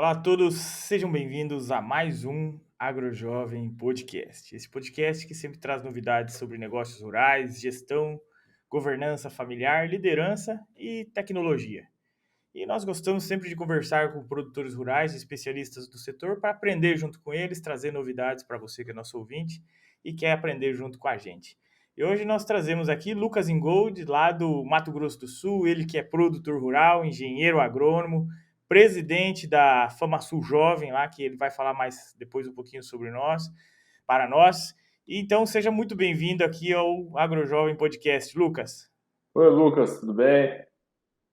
Olá a todos, sejam bem-vindos a mais um AgroJovem Podcast. Esse podcast que sempre traz novidades sobre negócios rurais, gestão, governança familiar, liderança e tecnologia. E nós gostamos sempre de conversar com produtores rurais e especialistas do setor para aprender junto com eles, trazer novidades para você que é nosso ouvinte e quer aprender junto com a gente. E hoje nós trazemos aqui Lucas Ingold, lá do Mato Grosso do Sul, ele que é produtor rural, engenheiro agrônomo, presidente da FamaSul Jovem, lá que ele vai falar mais depois um pouquinho sobre nós, para nós. Então seja muito bem-vindo aqui ao AgroJovem Podcast, Lucas. Oi, Lucas, tudo bem?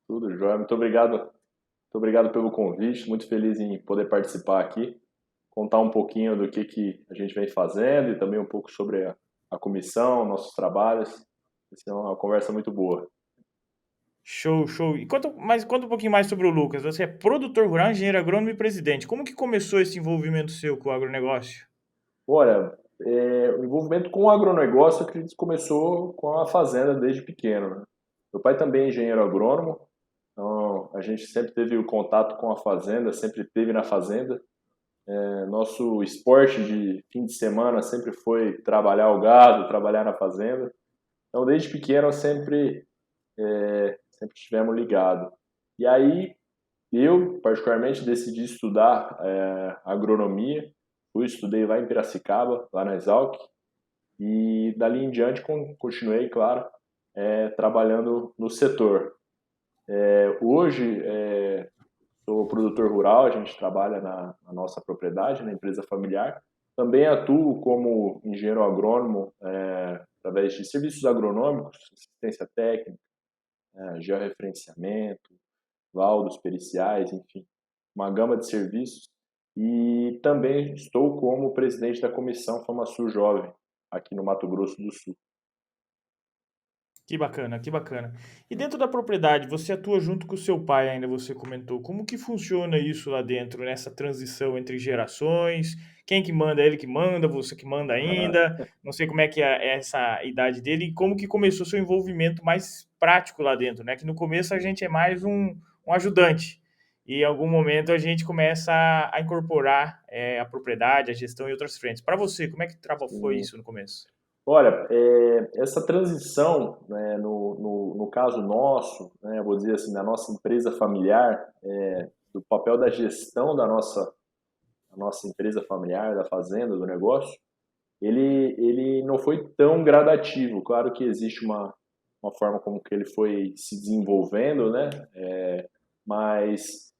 Tudo jóia. Muito obrigado pelo convite. Muito feliz em poder participar aqui, contar um pouquinho do que a gente vem fazendo e também um pouco sobre a comissão, nossos trabalhos. Vai ser uma conversa muito boa. Show, show. Conta um pouquinho mais sobre o Lucas. Você é produtor rural, engenheiro agrônomo e presidente. Como que começou esse envolvimento seu com o agronegócio? Olha, o envolvimento com o agronegócio, eu acredito que começou com a fazenda desde pequeno, né? Meu pai também é engenheiro agrônomo, então a gente sempre teve o contato com a fazenda, sempre teve na fazenda. Nosso esporte de fim de semana sempre foi trabalhar o gado, trabalhar na fazenda. Então, desde pequeno, sempre estivemos ligados. E aí, eu, particularmente, decidi estudar agronomia. Estudei lá em Piracicaba, lá na Exalc. E dali em diante, continuei, claro, trabalhando no setor. Hoje, sou produtor rural, a gente trabalha na nossa propriedade, na empresa familiar. Também atuo como engenheiro agrônomo através de serviços agronômicos, assistência técnica, georreferenciamento, laudos periciais, enfim, uma gama de serviços. E também estou como presidente da comissão FamaSul Jovem, aqui no Mato Grosso do Sul. Que bacana, que bacana. E dentro da propriedade, você atua junto com o seu pai ainda, você comentou. Como que funciona isso lá dentro, nessa transição entre gerações? Quem que manda? Ele que manda, você que manda ainda? Não sei como é que é essa idade dele e como que começou seu envolvimento mais prático lá dentro, né? Que no começo a gente é mais um ajudante. E em algum momento a gente começa a incorporar a propriedade, a gestão e outras frentes. Para você, como é que foi Sim. isso no começo? Olha, essa transição, né, no caso nosso, né, eu vou dizer assim, na nossa empresa familiar, do papel da gestão da nossa empresa familiar, da fazenda, do negócio, ele não foi tão gradativo. Claro que existe uma forma como que ele foi se desenvolvendo, né? Mas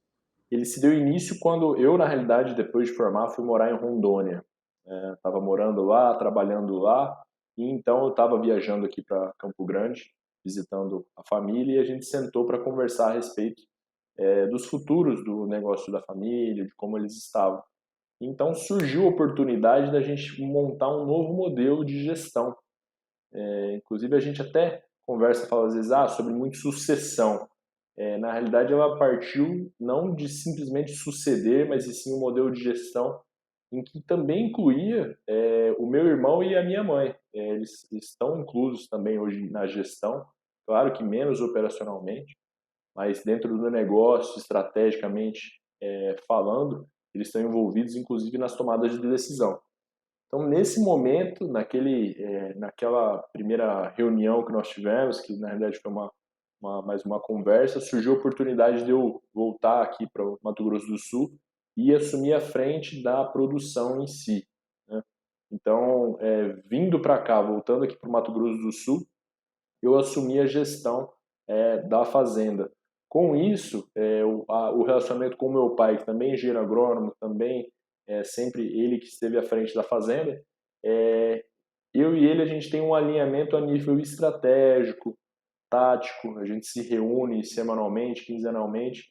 ele se deu início quando eu, na realidade, depois de formar, fui morar em Rondônia. Estava morando lá, trabalhando lá, e então eu estava viajando aqui para Campo Grande, visitando a família, e a gente sentou para conversar a respeito dos futuros do negócio da família, de como eles estavam. Então surgiu a oportunidade da gente montar um novo modelo de gestão. Inclusive a gente até conversa, fala às vezes, sobre muito sucessão. Na realidade ela partiu não de simplesmente suceder, mas e sim um modelo de gestão em que também incluía o meu irmão e a minha mãe. Eles estão inclusos também hoje na gestão, claro que menos operacionalmente, mas dentro do negócio, estrategicamente falando, eles estão envolvidos inclusive nas tomadas de decisão. Então, nesse momento, naquela primeira reunião que nós tivemos, que na realidade foi mais uma conversa, surgiu a oportunidade de eu voltar aqui para o Mato Grosso do Sul e assumir a frente da produção em si, né? Então, vindo para cá, voltando aqui para o Mato Grosso do Sul, eu assumi a gestão da fazenda. Com isso, o relacionamento com o meu pai, que também é engenheiro agrônomo, também é sempre ele que esteve à frente da fazenda, é, eu e ele a gente tem um alinhamento a nível estratégico, tático, a gente se reúne semanalmente, quinzenalmente,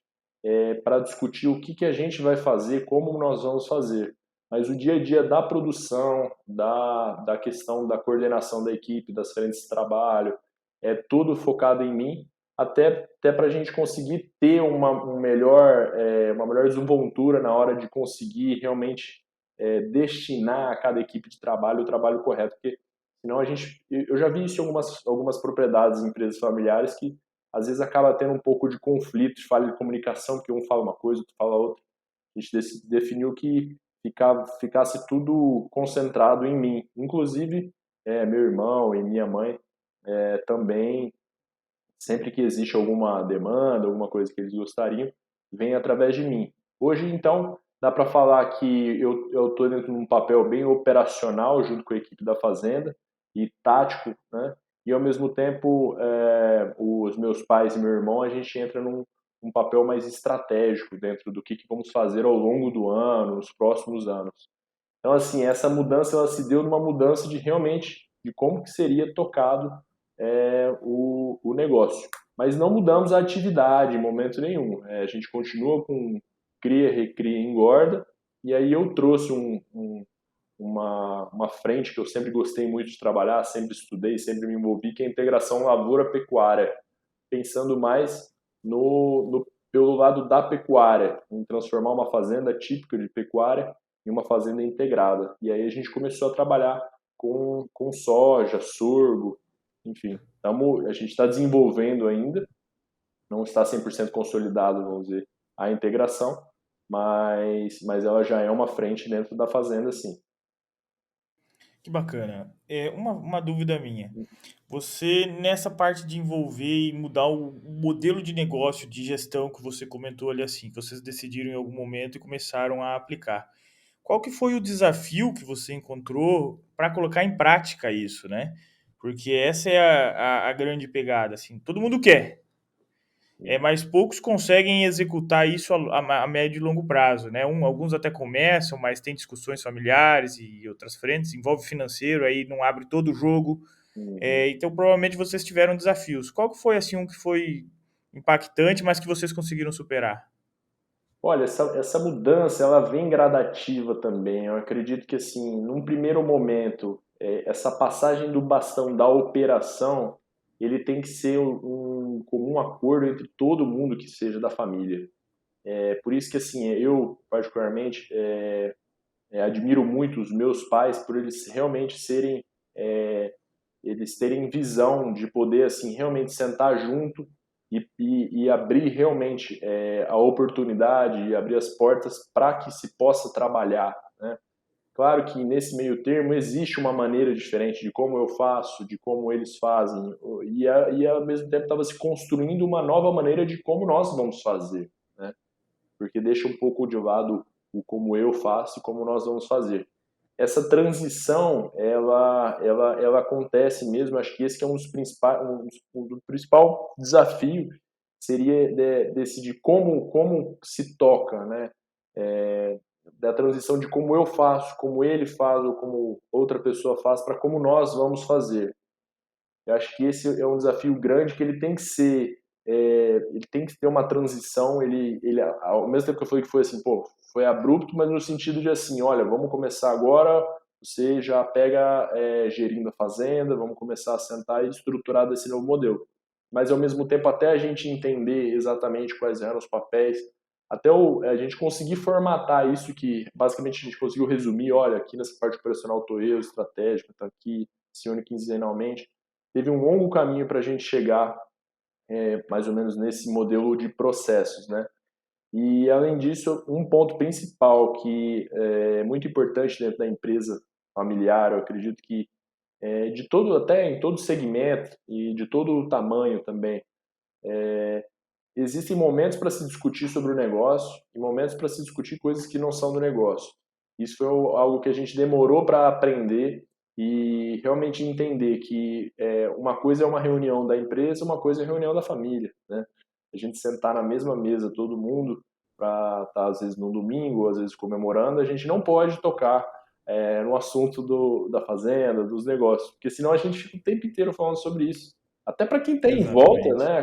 para discutir o que a gente vai fazer, como nós vamos fazer. Mas o dia a dia da produção, da questão da coordenação da equipe, das frentes de trabalho, é tudo focado em mim, até para a gente conseguir ter uma melhor desenvoltura na hora de conseguir realmente destinar a cada equipe de trabalho o trabalho correto, porque senão eu já vi isso em algumas propriedades, em empresas familiares, que às vezes acaba tendo um pouco de conflito, de falha de comunicação, porque um fala uma coisa, outro fala outra. A gente definiu que ficasse tudo concentrado em mim. Inclusive, meu irmão e minha mãe também, sempre que existe alguma demanda, alguma coisa que eles gostariam, vem através de mim. Hoje, então, dá para falar que eu estou dentro de um papel bem operacional junto com a equipe da Fazenda e tático, né? E ao mesmo tempo, os meus pais e meu irmão, a gente entra num um papel mais estratégico dentro do que vamos fazer ao longo do ano, nos próximos anos. Então, assim, essa mudança ela se deu numa mudança de realmente de como que seria tocado o negócio. Mas não mudamos a atividade em momento nenhum. A gente continua com cria, recria e engorda. E aí eu trouxe uma frente que eu sempre gostei muito de trabalhar, sempre estudei, sempre me envolvi, que é a integração lavoura-pecuária, pensando mais pelo lado da pecuária, em transformar uma fazenda típica de pecuária em uma fazenda integrada. E aí a gente começou a trabalhar com soja, sorgo, enfim. A gente está desenvolvendo ainda, não está 100% consolidado, vamos dizer, a integração, mas ela já é uma frente dentro da fazenda, sim. Que bacana. Uma dúvida minha. Você, nessa parte de envolver e mudar o modelo de negócio, de gestão que você comentou ali assim, que vocês decidiram em algum momento e começaram a aplicar. Qual que foi o desafio que você encontrou para colocar em prática isso, né? Porque essa é a grande pegada, assim. Todo mundo quer, mas poucos conseguem executar isso a médio e longo prazo, né? Alguns até começam, mas tem discussões familiares e outras frentes, envolve financeiro, aí não abre todo o jogo. Uhum. Então, provavelmente vocês tiveram desafios. Qual que foi, assim, um que foi impactante, mas que vocês conseguiram superar? Olha, essa mudança ela vem gradativa também. Eu acredito que assim, num primeiro momento, essa passagem do bastão da operação, ele tem que ser um comum acordo entre todo mundo que seja da família. Por isso que assim, eu particularmente admiro muito os meus pais por eles realmente serem, eles terem visão de poder assim realmente sentar junto e abrir realmente a oportunidade e abrir as portas para que se possa trabalhar, né? Claro que nesse meio termo existe uma maneira diferente de como eu faço, de como eles fazem, e ao mesmo tempo estava se construindo uma nova maneira de como nós vamos fazer, né? Porque deixa um pouco de lado o como eu faço e como nós vamos fazer. Essa transição, ela acontece mesmo, acho que esse que é um dos principais, do principal desafio seria decidir como se toca, né? Da transição de como eu faço, como ele faz ou como outra pessoa faz para como nós vamos fazer. Eu acho que esse é um desafio grande que ele tem que ser, ele tem que ter uma transição. Ele, ao mesmo tempo que eu falei que foi assim, pô, foi abrupto, mas no sentido de assim, olha, vamos começar agora. Você já pega gerindo a fazenda, vamos começar a sentar e estruturar desse novo modelo. Mas ao mesmo tempo, até a gente entender exatamente quais eram os papéis, a gente conseguir formatar isso que basicamente a gente conseguiu resumir, olha, aqui nessa parte operacional estou eu, estratégica, está aqui, acione quinzenalmente. Teve um longo caminho para a gente chegar mais ou menos nesse modelo de processos, né? E além disso, um ponto principal que é muito importante dentro da empresa familiar, eu acredito que de todo até em todo segmento e de todo o tamanho também, existem momentos para se discutir sobre o negócio e momentos para se discutir coisas que não são do negócio. Isso foi algo que a gente demorou para aprender e realmente entender que uma coisa é uma reunião da empresa, uma coisa é a reunião da família, né? A gente sentar na mesma mesa, todo mundo, para estar às vezes no domingo, às vezes comemorando, a gente não pode tocar no assunto da fazenda, dos negócios, porque senão a gente fica o tempo inteiro falando sobre isso. Até para quem está em volta, Exatamente. né,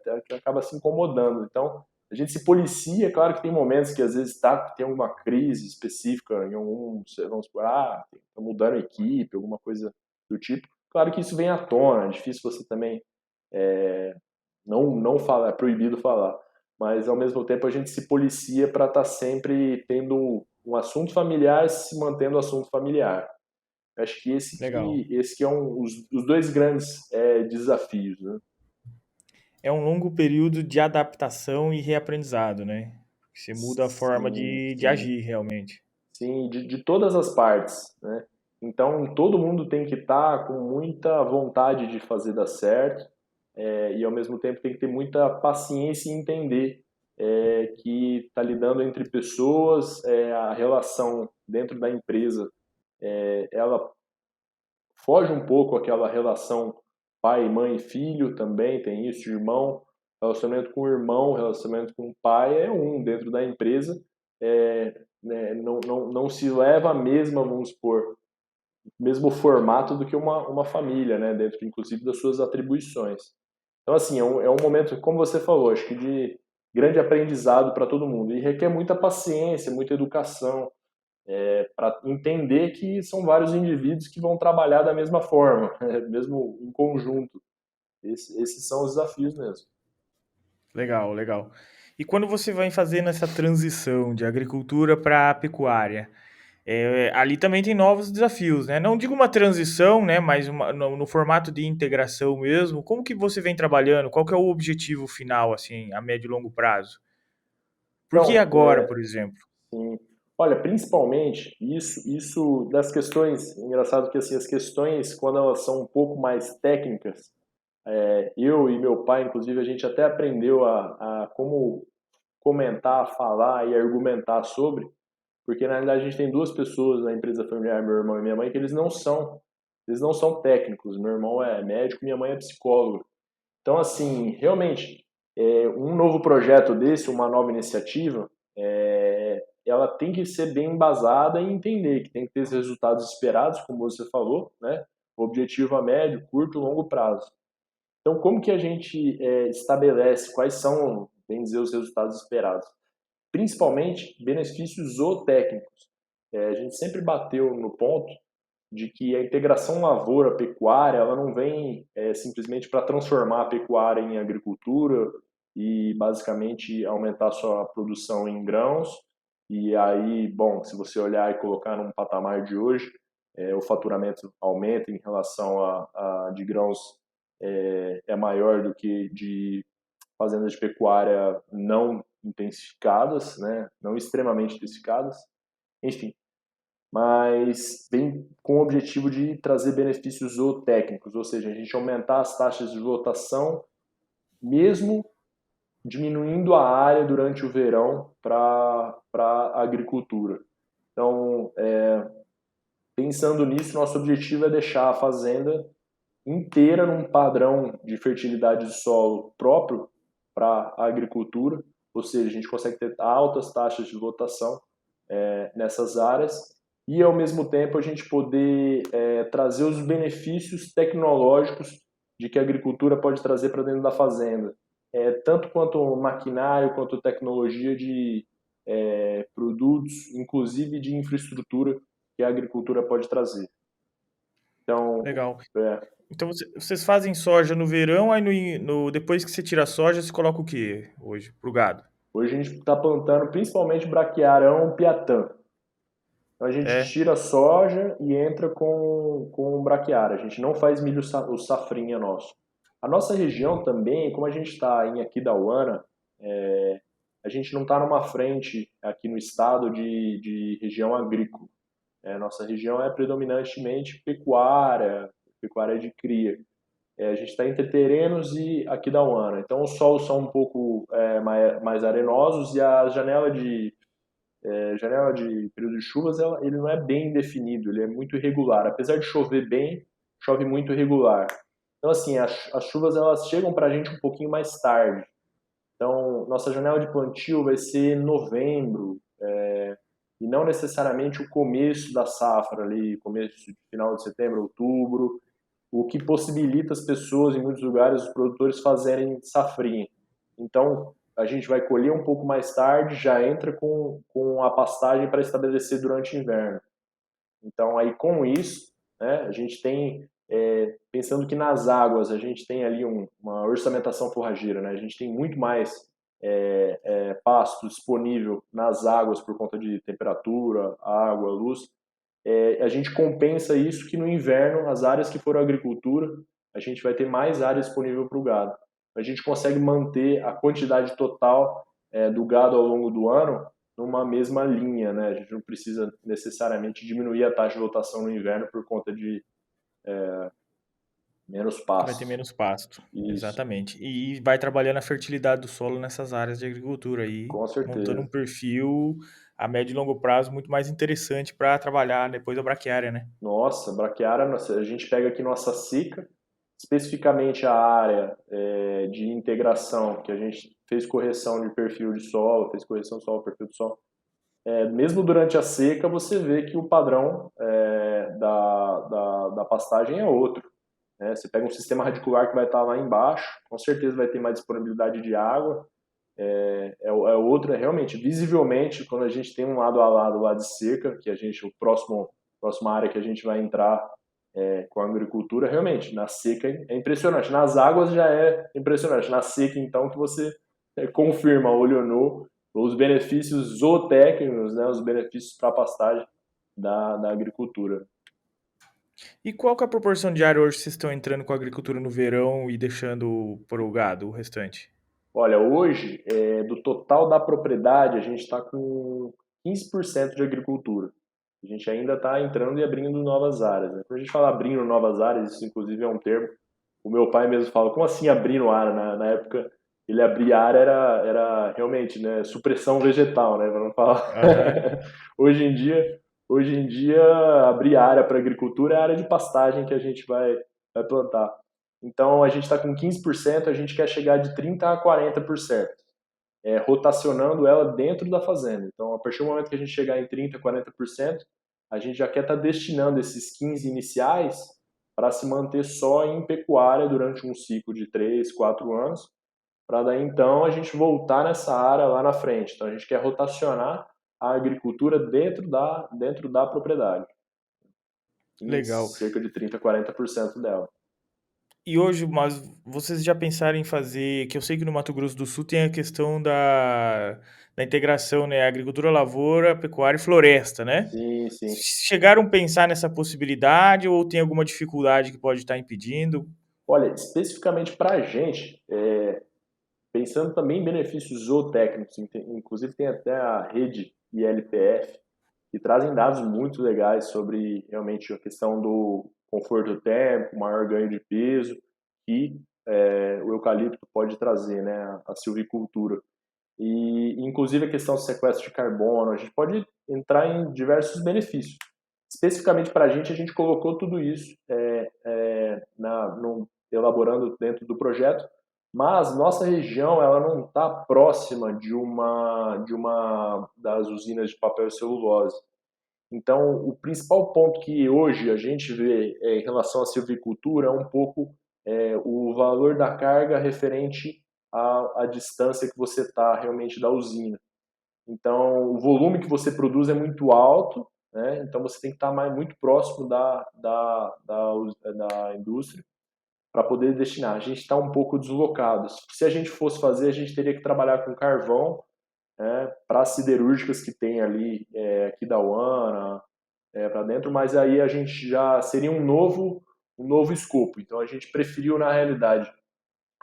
até acaba se incomodando. Então, a gente se policia, claro que tem momentos que às vezes tem alguma crise específica em algum, vamos supor, tá mudando a equipe, alguma coisa do tipo. Claro que isso vem à tona, é difícil você também não falar, é proibido falar. Mas ao mesmo tempo a gente se policia para estar sempre tendo um assunto familiar se mantendo assunto familiar. Acho que Legal. esse que é os dois grandes desafios, né? É um longo período de adaptação e reaprendizado, né? Você muda a forma Sim, de sim, agir realmente. sim, de todas as partes, né? Então, todo mundo tem que estar com muita vontade de fazer dar certo, e ao mesmo tempo tem que ter muita paciência e entender que está lidando entre pessoas, a relação dentro da empresa, ela foge um pouco aquela relação pai, mãe, filho também, tem isso, irmão, relacionamento com o irmão, relacionamento com o pai é um dentro da empresa, né, não se leva a mesma, vamos supor, mesmo formato do que uma família, né, dentro inclusive das suas atribuições. Então, assim, é um momento, como você falou, acho que de grande aprendizado para todo mundo e requer muita paciência, muita educação, para entender que são vários indivíduos que vão trabalhar da mesma forma, mesmo em conjunto. Esses são os desafios mesmo. Legal, legal. E quando você vai fazendo essa transição de agricultura para pecuária, ali também tem novos desafios, né? Não digo uma transição, né? Mas no formato de integração mesmo. Como que você vem trabalhando? Qual que é o objetivo final, assim, a médio e longo prazo? Por que Então, agora, por exemplo? sim. Olha, principalmente isso das questões, engraçado que assim, as questões, quando elas são um pouco mais técnicas, eu e meu pai, inclusive, a gente até aprendeu a como comentar, falar e argumentar sobre, porque na realidade a gente tem duas pessoas na empresa familiar, meu irmão e minha mãe, que eles não são técnicos. Meu irmão é médico, minha mãe é psicóloga. Então, assim, realmente, um novo projeto desse, uma nova iniciativa, ela tem que ser bem embasada e entender que tem que ter os resultados esperados, como você falou, né? Objetivo a médio, curto e longo prazo. Então, como que a gente estabelece quais são, bem dizer, os resultados esperados? Principalmente benefícios zootécnicos. A gente sempre bateu no ponto de que a integração lavoura-pecuária ela não vem simplesmente para transformar a pecuária em agricultura e basicamente aumentar sua produção em grãos. E aí, bom, se você olhar e colocar num patamar de hoje, o faturamento aumenta em relação a de grãos é maior do que de fazendas de pecuária não intensificadas, né, não extremamente intensificadas, enfim, mas vem com o objetivo de trazer benefícios zootécnicos, ou seja, a gente aumentar as taxas de lotação, mesmo diminuindo a área durante o verão para a agricultura. Então, pensando nisso, nosso objetivo é deixar a fazenda inteira num padrão de fertilidade de solo próprio para a agricultura, ou seja, a gente consegue ter altas taxas de lotação nessas áreas e, ao mesmo tempo, a gente poder trazer os benefícios tecnológicos de que a agricultura pode trazer para dentro da fazenda, tanto quanto maquinário, quanto tecnologia de produtos, inclusive de infraestrutura que a agricultura pode trazer. Então, Legal. é, Então vocês fazem soja no verão, aí depois que você tira a soja, você coloca o quê hoje pro gado? hoje a gente está plantando principalmente braquiarão, piatã. Então a gente É, tira a soja e entra com o braquiária. A gente não faz milho o safrinha nosso. A nossa região também, como a gente está em Aquidauana, a gente não está numa frente aqui no estado de região agrícola. Nossa região é predominantemente pecuária, pecuária de cria. A gente está entre Terenos e Aquidauana. Então os solos são um pouco mais arenosos e a janela de período de chuvas ele não é bem definido, ele é muito irregular. Apesar de chover bem, chove muito irregular. Então, assim, as chuvas elas chegam para a gente um pouquinho mais tarde. Então, nossa janela de plantio vai ser novembro, e não necessariamente o começo da safra ali, começo de final de setembro, outubro, o que possibilita as pessoas, em muitos lugares, os produtores fazerem safrinha. Então, a gente vai colher um pouco mais tarde, já entra com a pastagem para estabelecer durante o inverno. Então, aí com isso, né, a gente tem, pensando que nas águas a gente tem ali uma orçamentação forrageira, né, a gente tem muito mais pasto disponível nas águas por conta de temperatura, água, luz, a gente compensa isso que no inverno, as áreas que foram agricultura, a gente vai ter mais área disponível para o gado. A gente consegue manter a quantidade total do gado ao longo do ano numa mesma linha, né? A gente não precisa necessariamente diminuir a taxa de lotação no inverno por conta de menos Que vai ter pastos. menos pasto. Isso, Exatamente. E vai trabalhando a fertilidade do solo nessas áreas de agricultura aí, com montando um certeza. perfil a médio e longo prazo muito mais interessante para trabalhar depois da braquiária, né? Nossa, braquiária, a gente pega aqui nossa SICA, especificamente a área de integração, que a gente fez correção de perfil de solo, fez correção de solo, perfil de solo. Mesmo durante a seca, você vê que o padrão da pastagem é outro. Né? Você pega um sistema radicular que vai estar lá embaixo, com certeza vai ter mais disponibilidade de água, outro, realmente, visivelmente, quando a gente tem um lado a lado lá de seca, que a gente, próxima área que a gente vai entrar com a agricultura, realmente, na seca é impressionante. Nas águas já é impressionante. Na seca, então, que você confirma, olho nu, os benefícios zootécnicos, né, os benefícios para a pastagem da agricultura. E qual que é a proporção de área hoje que vocês estão entrando com a agricultura no verão e deixando para o gado o restante? Olha, hoje, do total da propriedade, a gente está com 15% de agricultura. A gente ainda está entrando e abrindo novas áreas. Né? Quando a gente fala abrindo novas áreas, isso inclusive é um termo. O meu pai mesmo fala, como assim abrindo área? Na época, ele abrir área era realmente, né, supressão vegetal, né, para não falar. Aham. hoje em dia, hoje em dia, abrir área para agricultura é a área de pastagem que a gente vai plantar. Então, a gente está com 15%, a gente quer chegar de 30% a 40%, rotacionando ela dentro da fazenda. Então, a partir do momento que a gente chegar em 30%, 40%, a gente já quer estar destinando esses 15 iniciais para se manter só em pecuária durante um ciclo de 3, 4 anos, para daí então a gente voltar nessa área lá na frente. Então, a gente quer rotacionar a agricultura dentro da propriedade, em Legal. cerca de 30%, 40% dela. E hoje, mas vocês já pensaram em fazer, que eu sei que no Mato Grosso do Sul tem a questão da integração, né? Agricultura, lavoura, pecuária e floresta, né? Sim, sim. Chegaram a pensar nessa possibilidade ou tem alguma dificuldade que pode estar impedindo? Olha, especificamente para a gente, pensando também em benefícios zootécnicos, inclusive tem até a rede ILPF, que trazem dados muito legais sobre realmente a questão do conforto térmico, maior ganho de peso, que o eucalipto pode trazer, né, a silvicultura. E, inclusive, a questão do sequestro de carbono, a gente pode entrar em diversos benefícios. Especificamente para a gente colocou tudo isso elaborando dentro do projeto, mas nossa região ela não está próxima de uma das usinas de papel e celulose. Então, o principal ponto que hoje a gente vê em relação à silvicultura é um pouco o valor da carga referente à distância que você está realmente da usina. Então, o volume que você produz é muito alto, né? Então você tem que estar muito próximo da indústria para poder destinar. A gente está um pouco deslocado. Se a gente fosse fazer, a gente teria que trabalhar com carvão, né, para as siderúrgicas que tem ali, aqui da UANA, para dentro, mas aí a gente já seria um novo escopo. Então a gente preferiu, na realidade,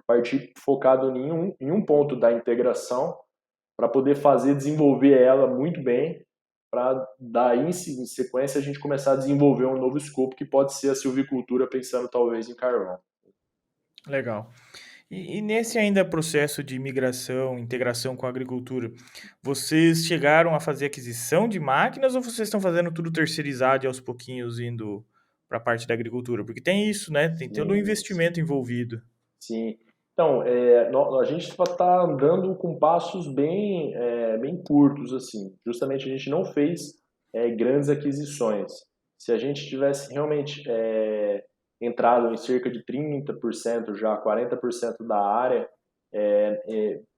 partir focado em um ponto da integração para poder desenvolver ela muito bem, para daí em sequência a gente começar a desenvolver um novo escopo que pode ser a silvicultura, pensando talvez em carvão. Legal. E nesse ainda processo de migração, integração com a agricultura, vocês chegaram a fazer aquisição de máquinas ou vocês estão fazendo tudo terceirizado e aos pouquinhos indo para a parte da agricultura? Porque tem isso, né? Tem todo um Sim, sim. investimento envolvido. Sim. Então, a gente está andando com passos bem curtos, assim. Justamente a gente não fez grandes aquisições. Se a gente tivesse realmente entrado em cerca de 30%, já 40% da área,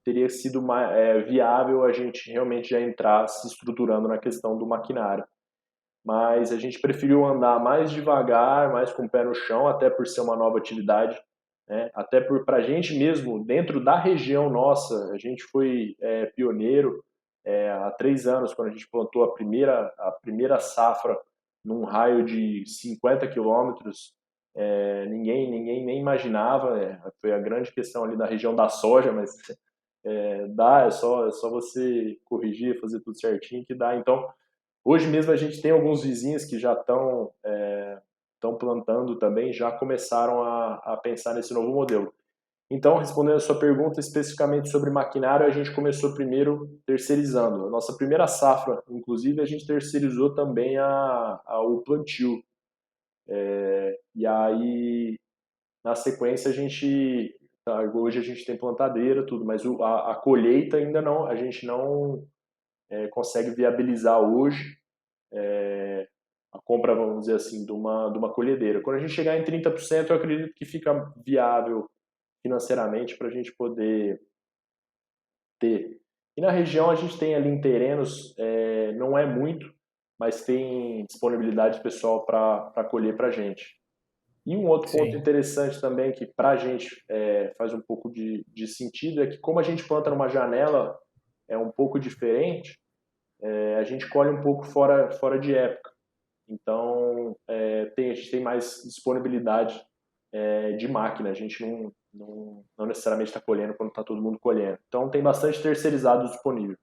teria sido viável a gente realmente já entrar se estruturando na questão do maquinário. Mas a gente preferiu andar mais devagar, mais com o pé no chão, até por ser uma nova atividade, né? Até para a gente mesmo, dentro da região nossa, a gente foi pioneiro há 3 anos, quando a gente plantou a primeira safra num raio de 50 quilômetros. Ninguém nem imaginava, foi a grande questão ali da região da soja, mas dá, é só você corrigir, fazer tudo certinho que dá. Então, hoje mesmo a gente tem alguns vizinhos que já estão plantando também, já começaram a pensar nesse novo modelo. Então, respondendo a sua pergunta especificamente sobre maquinário, a gente começou primeiro terceirizando. A nossa primeira safra, inclusive, a gente terceirizou também o plantio. E aí, na sequência, hoje a gente tem plantadeira, tudo, mas a colheita ainda não, a gente não consegue viabilizar hoje a compra, vamos dizer assim, de uma colhedeira. Quando a gente chegar em 30%, eu acredito que fica viável financeiramente para a gente poder ter. E na região a gente tem ali em terrenos, não é muito, mas tem disponibilidade pessoal para colher para a gente. E um outro ponto Sim, interessante também que para a gente faz um pouco de sentido é que como a gente planta numa janela um pouco diferente, a gente colhe um pouco fora de época. Então, a gente tem mais disponibilidade de máquina, a gente não necessariamente está colhendo quando está todo mundo colhendo. Então, tem bastante terceirizado disponível.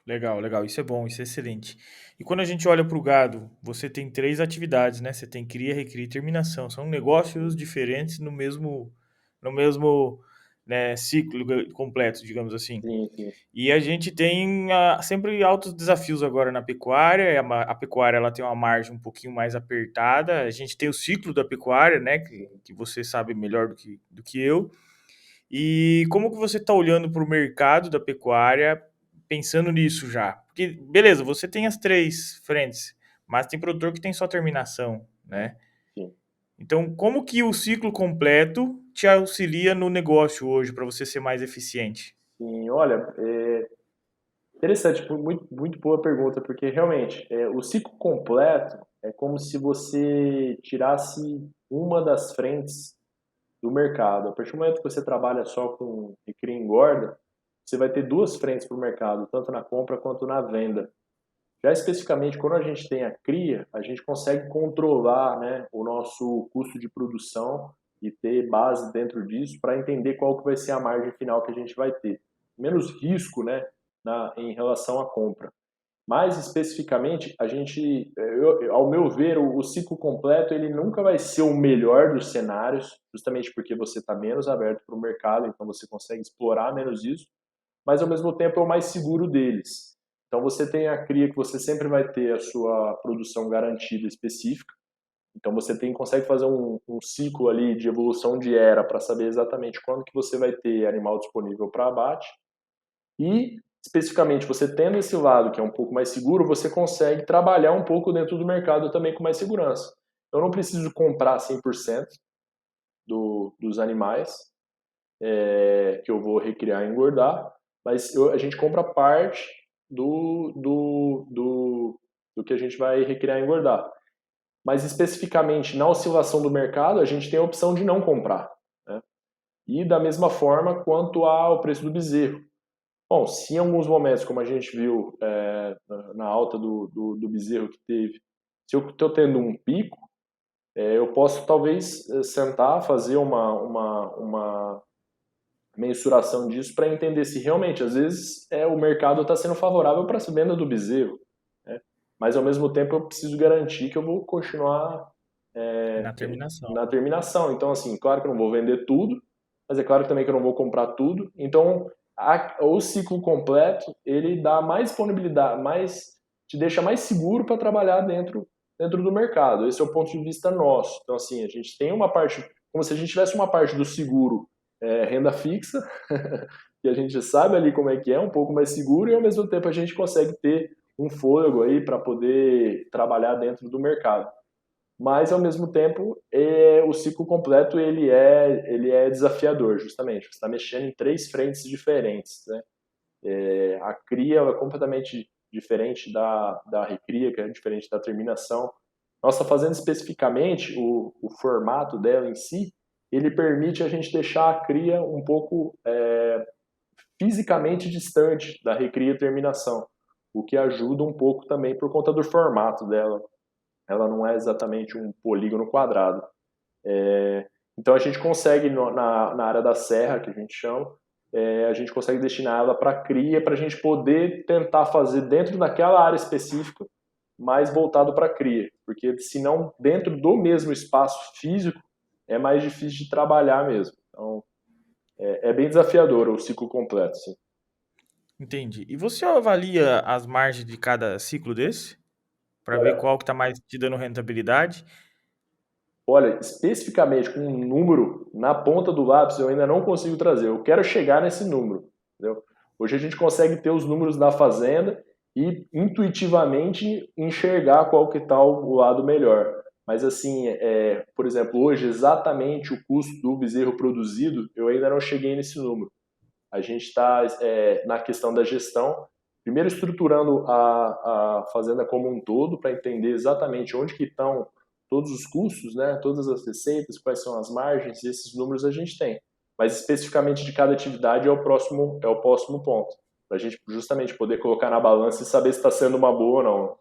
legal, legal. Isso é bom, isso é excelente. E quando a gente olha para o gado, você tem três atividades, né? Você tem cria, recria e terminação. São negócios diferentes no mesmo, né, ciclo completo, digamos assim. Sim, sim, E a gente tem sempre altos desafios agora na pecuária. A pecuária ela tem uma margem um pouquinho mais apertada. A gente tem o ciclo da pecuária, né? Que você sabe melhor do que eu. E como que você está olhando para o mercado da pecuária pensando nisso já? Porque, beleza, você tem as três frentes, mas tem produtor que tem só terminação, né? sim. Então, como que o ciclo completo te auxilia no negócio hoje para você ser mais eficiente? Sim, olha, interessante, muito, muito boa pergunta, porque realmente o ciclo completo é como se você tirasse uma das frentes do mercado. A partir do momento que você trabalha só com recria e engorda, você vai ter duas frentes para o mercado, tanto na compra quanto na venda. Já especificamente, quando a gente tem a cria, a gente consegue controlar, né, o nosso custo de produção e ter base dentro disso para entender qual que vai ser a margem final que a gente vai ter. Menos risco, né, em relação à compra. Mais especificamente, ao meu ver, o ciclo completo ele nunca vai ser o melhor dos cenários, justamente porque você está menos aberto para o mercado, então você consegue explorar menos isso, mas ao mesmo tempo é o mais seguro deles. Então você tem a cria que você sempre vai ter a sua produção garantida específica, então você consegue fazer um ciclo ali de evolução de era para saber exatamente quando que você vai ter animal disponível para abate, e, especificamente, você tendo esse lado que é um pouco mais seguro, você consegue trabalhar um pouco dentro do mercado também com mais segurança. Eu não preciso comprar 100% dos animais que eu vou recriar e engordar, mas a gente compra parte do que a gente vai recriar e engordar. Mas, especificamente, na oscilação do mercado, a gente tem a opção de não comprar. Né? E, da mesma forma, quanto ao preço do bezerro. Bom, se em alguns momentos, como a gente viu na alta do bezerro que teve, se eu estou tendo um pico, eu posso talvez sentar, fazer uma mensuração disso para entender se realmente, às vezes, o mercado está sendo favorável para a venda do bezerro, né? Mas ao mesmo tempo eu preciso garantir que eu vou continuar Na terminação. na terminação. Então, assim, claro que eu não vou vender tudo, mas é claro também que eu não vou comprar tudo. Então, o ciclo completo, ele dá mais disponibilidade, te deixa mais seguro para trabalhar dentro do mercado. Esse é o ponto de vista nosso. Então, assim, a gente tem uma parte, como se a gente tivesse uma parte do seguro renda fixa, que a gente sabe ali como é que é, um pouco mais seguro, e ao mesmo tempo a gente consegue ter um fôlego aí para poder trabalhar dentro do mercado. Mas ao mesmo tempo, o ciclo completo ele é desafiador, justamente. Você está mexendo em três frentes diferentes, né? A cria é completamente diferente da recria, que é diferente da terminação. Nossa fazenda especificamente, o formato dela em si, ele permite a gente deixar a cria um pouco fisicamente distante da recria e terminação, o que ajuda um pouco também por conta do formato dela. Ela não é exatamente um polígono quadrado. Então a gente consegue, na área da serra, que a gente chama, a gente consegue destinar ela para cria, para a gente poder tentar fazer dentro daquela área específica, mais voltado para cria, porque senão dentro do mesmo espaço físico é mais difícil de trabalhar mesmo. Então é bem desafiador o ciclo completo, sim. Entendi. E você avalia as margens de cada ciclo desse? Para ver qual que está mais te dando rentabilidade? Olha, especificamente com um número na ponta do lápis eu ainda não consigo trazer. Eu quero chegar nesse número, entendeu? Hoje a gente consegue ter os números da fazenda e intuitivamente enxergar qual que está o lado melhor. Mas assim, por exemplo, hoje exatamente o custo do bezerro produzido, eu ainda não cheguei nesse número. A gente está na questão da gestão, primeiro estruturando a fazenda como um todo para entender exatamente onde que estão todos os custos, né, todas as receitas, quais são as margens, e esses números a gente tem. Mas especificamente de cada atividade é o próximo ponto, para a gente justamente poder colocar na balança e saber se está sendo uma boa ou não.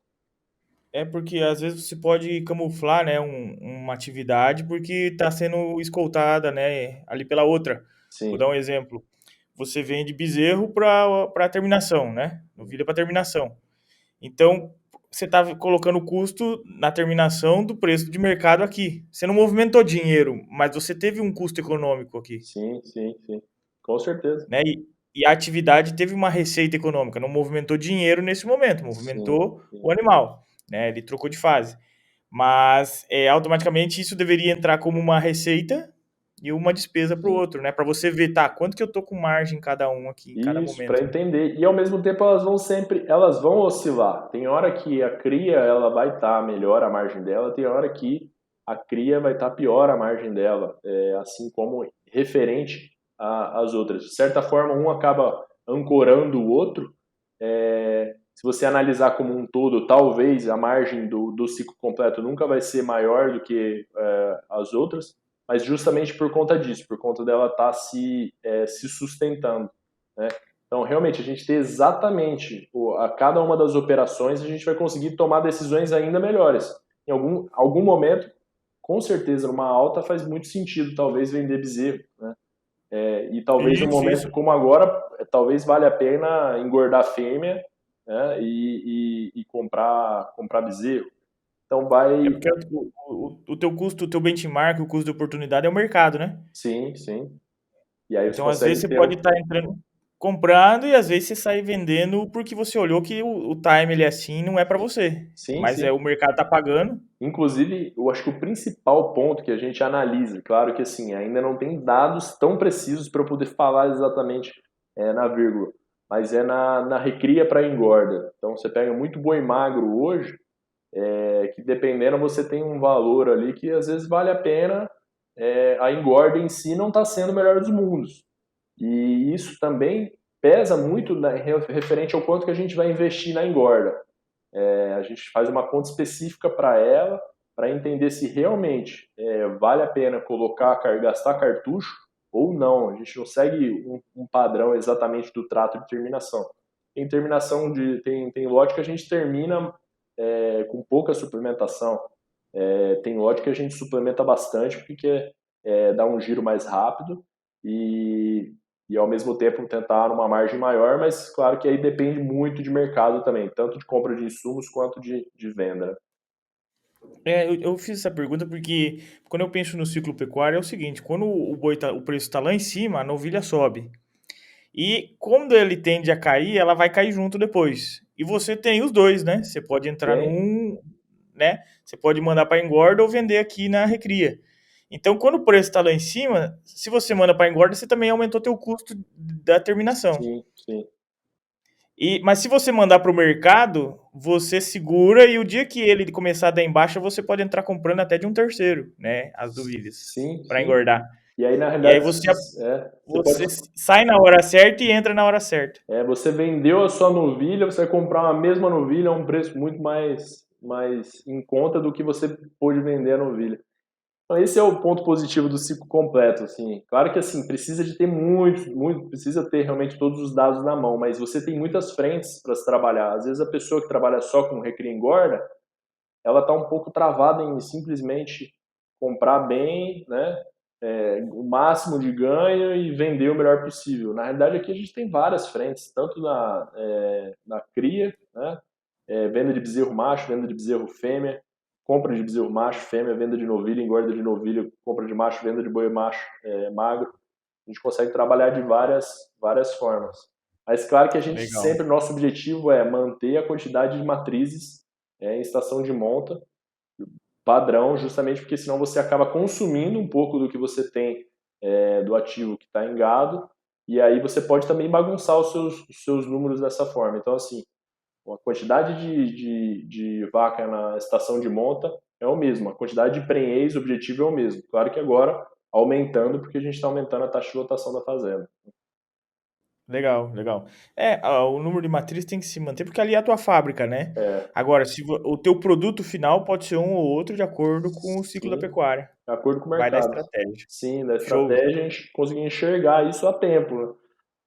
É porque às vezes você pode camuflar, né, uma atividade porque está sendo escoltada, né, ali pela outra. Vou dar Sim, um exemplo. Você vende bezerro para terminação, né? Novilha para terminação. Então, você está colocando o custo na terminação do preço de mercado aqui. Você não movimentou dinheiro, mas você teve um custo econômico aqui, sim, sim, sim, com certeza. né? E a atividade teve uma receita econômica, não movimentou dinheiro nesse momento, Sim, movimentou o sim, animal, né? Ele trocou de fase. Mas automaticamente isso deveria entrar como uma receita e uma despesa para o sim. outro, né? Para você ver, tá, quanto que eu tô com margem em cada um aqui, em cada Isso, para momento, né? entender. E ao mesmo tempo elas vão oscilar. Tem hora que a cria ela vai estar melhor a margem dela, tem hora que a cria vai estar pior a margem dela, assim como referente às outras. De certa forma, um acaba ancorando o outro. Se você analisar como um todo, talvez a margem do ciclo completo nunca vai ser maior do que as outras, mas justamente por conta disso, por conta dela estar se sustentando, né? Então, realmente, a gente ter exatamente a cada uma das operações, a gente vai conseguir tomar decisões ainda melhores. Em algum momento, com certeza, numa alta faz muito sentido, talvez, vender bezerro, né? E talvez um Isso. momento como agora, talvez valha a pena engordar fêmea, né? E comprar bezerro. Então É vai, porque o teu custo, o teu benchmark, o custo de oportunidade é o mercado, né? sim, sim. E aí você Então, às vezes, consegue você ter pode estar entrando, comprando, e às vezes você sai vendendo porque você olhou que o time ele é assim, não é para você. sim, Mas sim. o mercado tá pagando. Inclusive, eu acho que o principal ponto que a gente analisa, claro que assim, ainda não tem dados tão precisos para eu poder falar exatamente na vírgula, mas é na recria para engorda. Então você pega muito boi magro hoje, que dependendo você tem um valor ali que às vezes vale a pena, a engorda em si não está sendo o melhor dos mundos. E isso também pesa muito referente ao quanto que a gente vai investir na engorda. A gente faz uma conta específica para ela, para entender se realmente vale a pena gastar cartucho ou não. A gente não segue um padrão exatamente do trato de terminação. Tem lote que a gente termina com pouca suplementação. Tem lote que a gente suplementa bastante porque quer dar um giro mais rápido e, e ao mesmo tempo tentar uma margem maior, mas claro que aí depende muito de mercado também, tanto de compra de insumos quanto de venda. Eu fiz essa pergunta porque quando eu penso no ciclo pecuário é o seguinte, quando o preço está lá em cima, a novilha sobe. E quando ele tende a cair, ela vai cair junto depois. E você tem os dois, né? Você pode entrar Tem? num, né? Você pode mandar para engorda ou vender aqui na recria. Então, quando o preço está lá em cima, se você manda para engorda, você também aumentou teu custo da terminação. Sim, sim. Mas se você mandar para o mercado, você segura e o dia que ele começar a dar em baixa, você pode entrar comprando até de um terceiro, né? As novilhas Sim, para sim. engordar. E aí, na E aí realidade, você pode. você sai na hora certa e entra na hora certa. Você vendeu a sua novilha, você vai comprar a mesma novilha a um preço muito mais em conta do que você pôde vender a novilha. Então, esse é o ponto positivo do ciclo completo, assim. Claro que, assim, precisa de ter precisa ter realmente todos os dados na mão, mas você tem muitas frentes para se trabalhar. Às vezes a pessoa que trabalha só com recria e engorda, ela está um pouco travada em simplesmente comprar bem, né? o máximo de ganho e vender o melhor possível. Na realidade, aqui a gente tem várias frentes, tanto na cria, né? Venda de bezerro macho, venda de bezerro fêmea, compra de bezerro macho, fêmea, venda de novilho, engorda de novilho, compra de macho, venda de boi macho, magro. A gente consegue trabalhar de várias formas. Mas claro que a gente Legal. sempre, nosso objetivo é manter a quantidade de matrizes em estação de monta padrão, justamente porque senão você acaba consumindo um pouco do que você tem do ativo que está em gado, e aí você pode também bagunçar os seus números dessa forma. Então, assim, a quantidade de vaca na estação de monta é o mesmo, a quantidade de prenhez, o objetivo é o mesmo. Claro que agora aumentando, porque a gente está aumentando a taxa de lotação da fazenda. Legal, legal. O número de matriz tem que se manter, porque ali é a tua fábrica, né? É, Agora, se o teu produto final pode ser um ou outro de acordo com o ciclo da sim, pecuária. de acordo com o Vai da mercado. estratégia. Sim, da Show. estratégia a gente conseguir enxergar isso a tempo, né?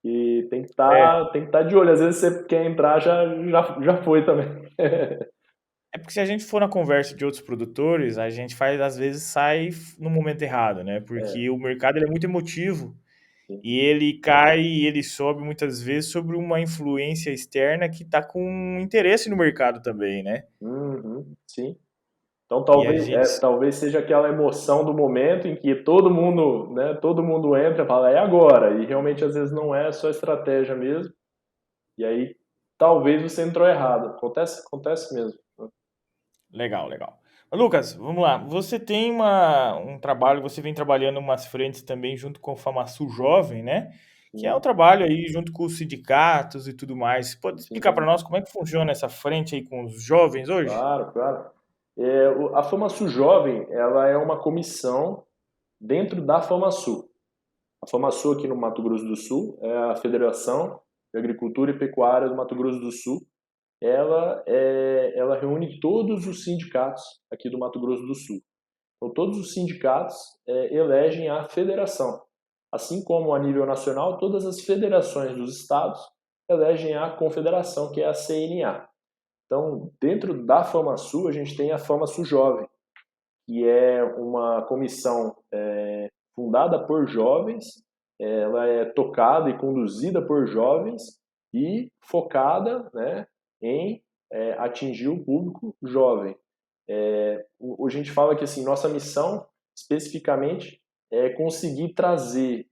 E É, tem que estar de olho. Às vezes você quer entrar, já foi também. é porque se a gente for na conversa de outros produtores, a gente faz, às vezes, sai no momento errado, né? É, Porque o mercado ele é muito emotivo sim. e ele cai e ele sobe muitas vezes sobre uma influência externa que está com interesse no mercado também, né? Uhum, sim. Então E a gente talvez seja aquela emoção do momento em que todo mundo, né, todo mundo entra e fala, é agora. E realmente às vezes não é só estratégia mesmo. E aí talvez você entrou errado. Acontece mesmo. Legal, legal. Lucas, vamos lá. Você tem um trabalho, você vem trabalhando umas frentes também junto com o FamaSul Jovem, né? Que é um Sim, trabalho aí junto com os sindicatos e tudo mais. Você pode explicar para sim. nós como é que funciona essa frente aí com os jovens hoje? Claro, claro. A FamaSul Jovem, ela é uma comissão dentro da FamaSul. A FamaSul aqui no Mato Grosso do Sul é a Federação de Agricultura e Pecuária do Mato Grosso do Sul. Ela reúne todos os sindicatos aqui do Mato Grosso do Sul. Então, todos os sindicatos elegem a federação. Assim como a nível nacional, todas as federações dos estados elegem a confederação, que é a CNA. Então, dentro da FamaSul, a gente tem a FamaSul Jovem, que é uma comissão fundada por jovens, ela é tocada e conduzida por jovens e focada, né, em atingir o público jovem. A gente fala que assim, nossa missão especificamente é conseguir trazer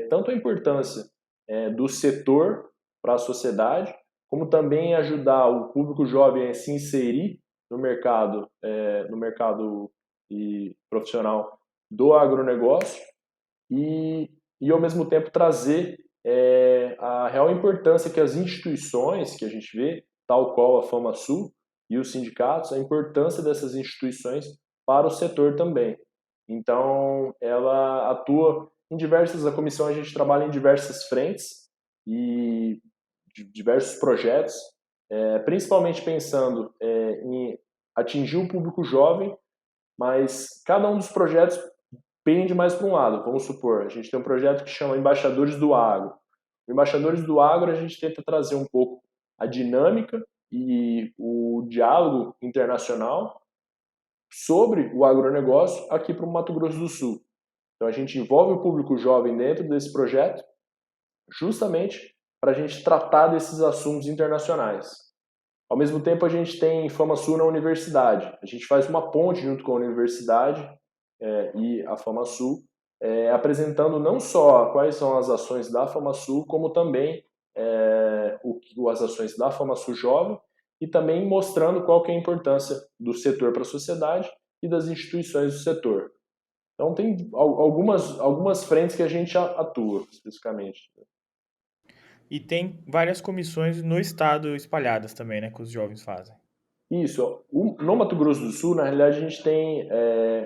tanto a importância do setor para a sociedade, como também ajudar o público jovem a se inserir no mercado profissional do agronegócio e, e ao mesmo tempo trazer a real importância que as instituições que a gente vê, tal qual a FamaSul e os sindicatos, a importância dessas instituições para o setor também. Então, ela atua em a comissão a gente trabalha em diversas frentes e diversos projetos, principalmente pensando em atingir o público jovem, mas cada um dos projetos pende mais para um lado. Vamos supor, a gente tem um projeto que chama Embaixadores do Agro. O Embaixadores do Agro, a gente tenta trazer um pouco a dinâmica e o diálogo internacional sobre o agronegócio aqui para o Mato Grosso do Sul. Então, a gente envolve o público jovem dentro desse projeto, justamente para a gente tratar desses assuntos internacionais. Ao mesmo tempo, a gente tem FamaSul na universidade. A gente faz uma ponte junto com a universidade e a FamaSul, apresentando não só quais são as ações da FamaSul, como também as ações da FamaSul Jovem e também mostrando qual que é a importância do setor para a sociedade e das instituições do setor. Então, tem algumas frentes que a gente atua, especificamente. E tem várias comissões no estado espalhadas também, né, que os jovens fazem. Isso. No Mato Grosso do Sul, na realidade, a gente tem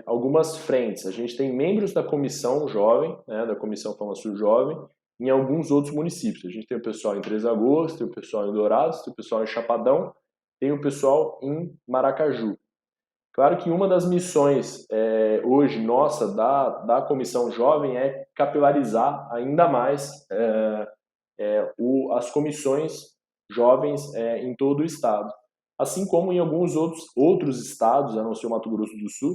algumas frentes. A gente tem membros da comissão jovem, né, da comissão FamaSul Jovem, em alguns outros municípios. A gente tem o pessoal em Três Lagoas, tem o pessoal em Dourados, tem o pessoal em Chapadão, tem o pessoal em Maracaju. Claro que uma das missões hoje nossa da comissão jovem é capilarizar ainda mais as comissões jovens em todo o estado. Assim como em alguns outros estados, a não ser o Mato Grosso do Sul,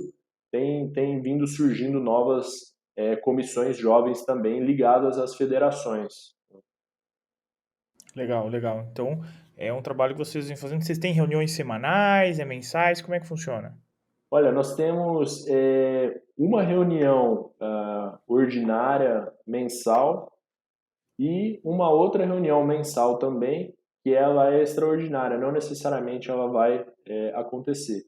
tem vindo surgindo novas comissões jovens também ligadas às federações. Legal, legal. Então, é um trabalho que vocês vêm fazendo. Vocês têm reuniões semanais, mensais? Como é que funciona? Olha, nós temos uma reunião ordinária mensal e uma outra reunião mensal também, que ela é extraordinária, não necessariamente ela vai acontecer.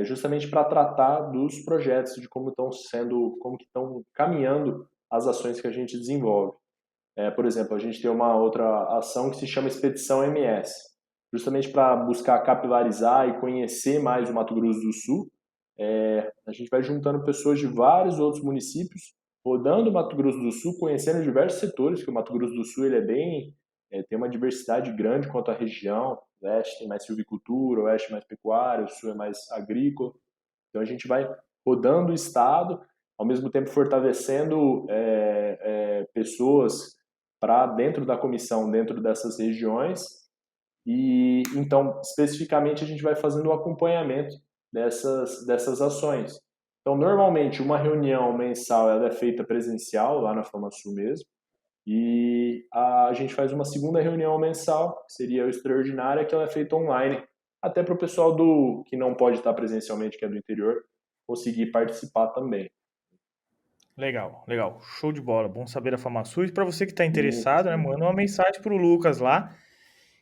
Justamente para tratar dos projetos, de como estão sendo, como que estão caminhando as ações que a gente desenvolve. Por exemplo, a gente tem uma outra ação que se chama Expedição MS, justamente para buscar capilarizar e conhecer mais o Mato Grosso do Sul. A gente vai juntando pessoas de vários outros municípios, rodando o Mato Grosso do Sul, conhecendo diversos setores, que o Mato Grosso do Sul ele tem uma diversidade grande quanto à região. O leste tem mais silvicultura, o oeste mais pecuária, o sul é mais agrícola. Então a gente vai rodando o estado, ao mesmo tempo fortalecendo pessoas para dentro da comissão, dentro dessas regiões. E então, especificamente, a gente vai fazendo o acompanhamento dessas ações. Então, normalmente, uma reunião mensal ela é feita presencial, lá na FamaSul mesmo, e a gente faz uma segunda reunião mensal, que seria o extraordinária, que ela é feita online, até para o pessoal que não pode estar presencialmente, que é do interior, conseguir participar também. Legal, legal. Show de bola. Bom saber da FamaSul. E para você que está Sim, interessado, né, sim. manda uma mensagem para o Lucas lá,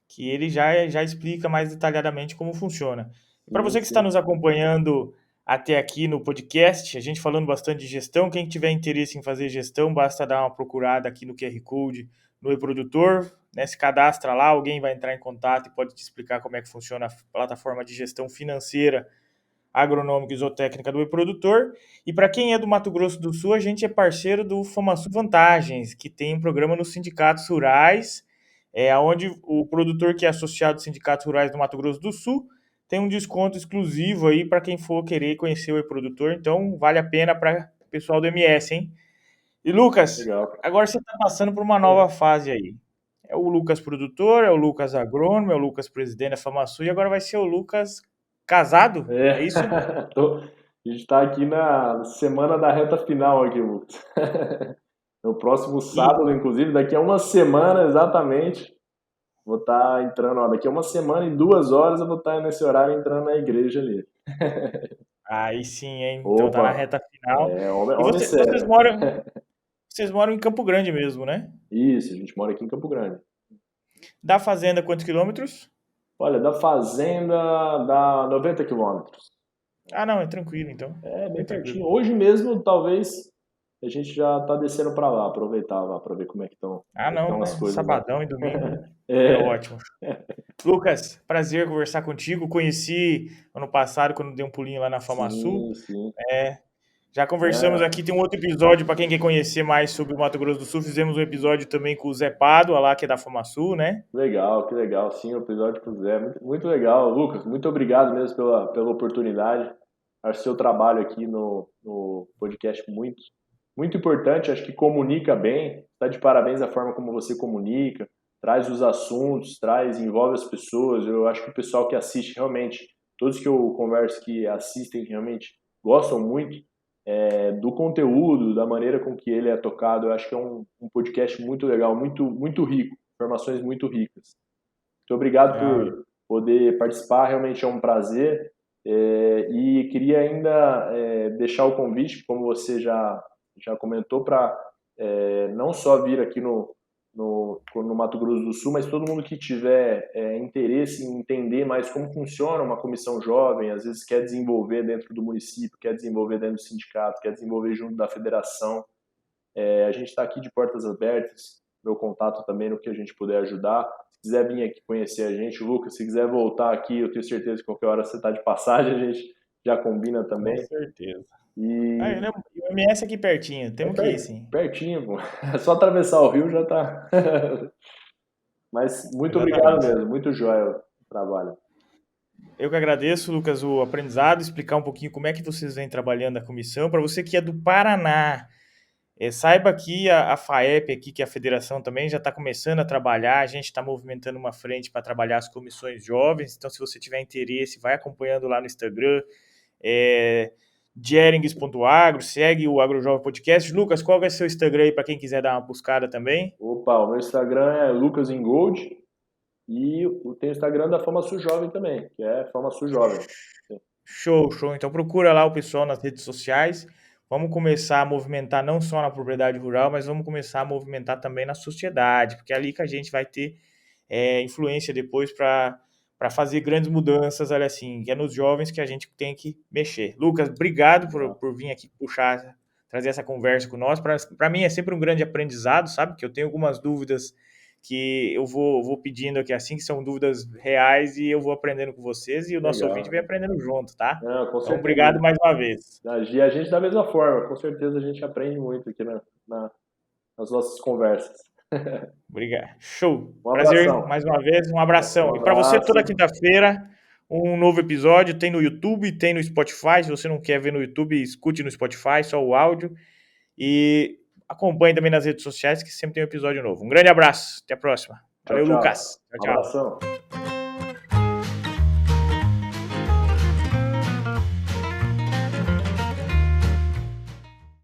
que ele já explica mais detalhadamente como funciona. E para Sim, você que está sim. nos acompanhando até aqui no podcast, a gente falando bastante de gestão, quem tiver interesse em fazer gestão, basta dar uma procurada aqui no QR Code no e-produtor, né, se cadastra lá, alguém vai entrar em contato e pode te explicar como é que funciona a plataforma de gestão financeira agronômica e zootécnica do e-produtor. E para quem é do Mato Grosso do Sul, a gente é parceiro do FamaSul Vantagens, que tem um programa nos sindicatos rurais, onde o produtor que é associado aos sindicatos rurais do Mato Grosso do Sul tem um desconto exclusivo aí para quem for querer conhecer o e-produtor. Então, vale a pena para o pessoal do MS, hein? E Lucas, Legal. agora você está passando por uma Oi. nova fase aí. É o Lucas produtor, é o Lucas agrônomo, é o Lucas presidente da FamaSul e agora vai ser o Lucas casado, É, é isso? a gente está aqui na semana da reta final aqui, Lucas. No próximo E sábado, inclusive, daqui a uma semana exatamente, vou estar entrando, ó, daqui a uma semana e 2 horas eu vou estar nesse horário entrando na igreja ali. aí sim, hein? Então tá na Opa, reta final. homem, E homem sério. vocês moram em Campo Grande mesmo, né? Isso, a gente mora aqui em Campo Grande. Da fazenda quantos quilômetros? Olha, da fazenda dá 90 quilômetros. Ah, não, é tranquilo então. É bem Bem tranquilo. pertinho. Hoje mesmo, talvez, a gente já está descendo para lá, aproveitar lá para ver como é que estão, Ah, não, as né? coisas lá. Sabadão e domingo é É, ótimo. Lucas, prazer conversar contigo. Conheci ano passado quando dei um pulinho lá na FamaSul. sim, sim. Já conversamos É, aqui, tem um outro episódio para quem quer conhecer mais sobre o Mato Grosso do Sul. Fizemos um episódio também com o Zé Pádua, lá que é da FamaSul, né? legal, que legal. Sim, o episódio com o Zé. Muito, muito legal. Lucas, muito obrigado mesmo pela oportunidade. Acho seu trabalho aqui no podcast muito importante. Acho que comunica bem. Está de parabéns a forma como você comunica, traz os assuntos, envolve as pessoas. Eu acho que o pessoal que assiste realmente, todos que eu converso que assistem realmente gostam muito do conteúdo, da maneira com que ele é tocado. Eu acho que é um podcast muito legal, muito rico, informações muito ricas. Muito obrigado Ah, por poder participar, realmente é um prazer. E queria ainda deixar o convite, como você já comentou, para não só vir aqui no Mato Grosso do Sul, mas todo mundo que tiver interesse em entender mais como funciona uma comissão jovem, às vezes quer desenvolver dentro do município, quer desenvolver dentro do sindicato, quer desenvolver junto da federação. A gente está aqui de portas abertas, meu contato também no que a gente puder ajudar. Se quiser vir aqui conhecer a gente, Lucas, se quiser voltar aqui, eu tenho certeza que qualquer hora você está de passagem, a gente já combina com também. certeza. Ah, E o MS aqui pertinho, temos que ir sim. pertinho, pô. É só atravessar o rio já tá. Mas muito obrigado Exatamente. mesmo, muito joia o trabalho. Eu que agradeço, Lucas, o aprendizado, explicar um pouquinho como é que vocês vêm trabalhando a comissão. Para você que é do Paraná, saiba que a FAEP aqui, que é a federação também, já está começando a trabalhar, a gente está movimentando uma frente para trabalhar as comissões jovens, então se você tiver interesse, vai acompanhando lá no Instagram. É, Jerings.agro, segue o AgroJovem Podcast. Lucas, qual vai ser o seu Instagram aí para quem quiser dar uma buscada também? Opa, o meu Instagram é lucasingold e tem o Instagram da FamaSul Jovem também, que é FamaSul Jovem. Show, show. Então procura lá o pessoal nas redes sociais. Vamos começar a movimentar não só na propriedade rural, mas vamos começar a movimentar também na sociedade, porque é ali que a gente vai ter influência depois para fazer grandes mudanças, olha assim, que é nos jovens que a gente tem que mexer. Lucas, obrigado por vir aqui trazer essa conversa com nós. Para mim é sempre um grande aprendizado, sabe? Que eu tenho algumas dúvidas que eu vou pedindo aqui assim, que são dúvidas reais e eu vou aprendendo com vocês e o nosso ouvinte Legal. vem aprendendo junto, tá? Não, com Então, certeza. obrigado mais uma vez. E a gente da mesma forma, com certeza a gente aprende muito aqui nas nossas conversas. Obrigado. Show. Um Prazer abração. mais uma vez. Um abração. Um E para você, abraço. toda quinta-feira, um novo episódio. Tem no YouTube, tem no Spotify. Se você não quer ver no YouTube, escute no Spotify, só o áudio. E acompanhe também nas redes sociais, que sempre tem um episódio novo. Um grande abraço. Até a próxima. Tchau, Valeu, tchau. Lucas. Tchau, Um tchau. abração.